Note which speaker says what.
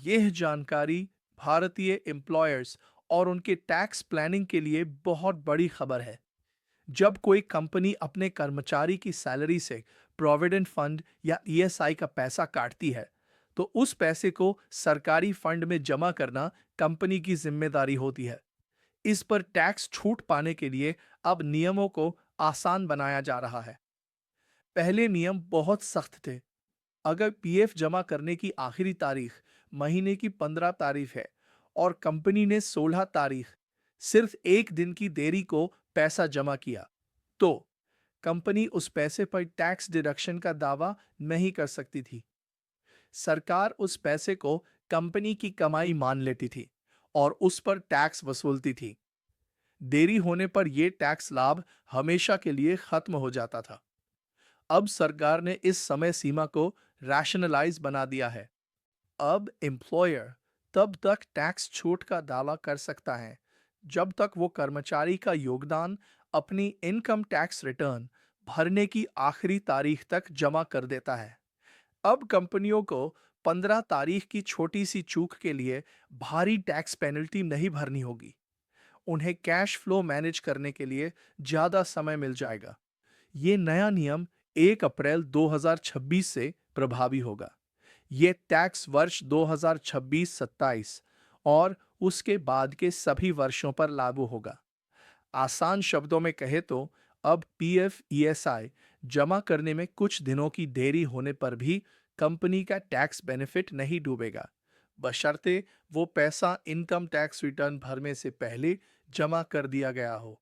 Speaker 1: यह जानकारी भारतीय एम्प्लॉयर्स और उनके टैक्स प्लानिंग के लिए बहुत बड़ी खबर है। जब कोई कंपनी अपने कर्मचारी की सैलरी से प्रोविडेंट फंड या ईएसआई का पैसा काटती है, तो उस पैसे को सरकारी फंड में जमा करना कंपनी की जिम्मेदारी होती है। इस पर टैक्स छूट पाने के लिए अब नियमों को आसान बनाया जा रहा है। पहले नियम बहुत सख्त थे। अगर पीएफ जमा करने की आखिरी तारीख महीने की 15 तारीख है और कंपनी ने 16 तारीख सिर्फ एक दिन की देरी को पैसा जमा किया, तो कंपनी उस पैसे पर टैक्स डिडक्शन का दावा नहीं कर सकती थी। सरकार उस पैसे को कंपनी की कमाई मान लेती थी और उस पर टैक्स वसूलती थी। देरी होने पर यह टैक्स लाभ हमेशा के लिए खत्म हो जाता था। अब सरकार ने इस समय सीमा को रैशनलाइज बना दिया है। अब एम्प्लॉयर तब तक टैक्स छूट का दावा कर सकता है जब तक वो कर्मचारी का योगदान अपनी इनकम टैक्स रिटर्न भरने की आखिरी तारीख तक जमा कर देता है। अब कंपनियों को 15 तारीख की छोटी सी चूक के लिए भारी टैक्स पेनल्टी नहीं भरनी होगी। उन्हें कैश फ्लो मैनेज करने के लिए ज्यादा समय मिल जाएगा। ये नया नियम 1 अप्रैल 2026 से प्रभावी होगा। ये टैक्स वर्ष 2026-27 और उसके बाद के सभी वर्षों पर लागू होगा। आसान शब्दों में कहे तो अब पीएफ ईएसआई जमा करने में कुछ दिनों की देरी होने पर भी कंपनी का टैक्स बेनिफिट नहीं डूबेगा, बशर्ते वो पैसा इनकम टैक्स रिटर्न भरने से पहले जमा कर दिया गया हो।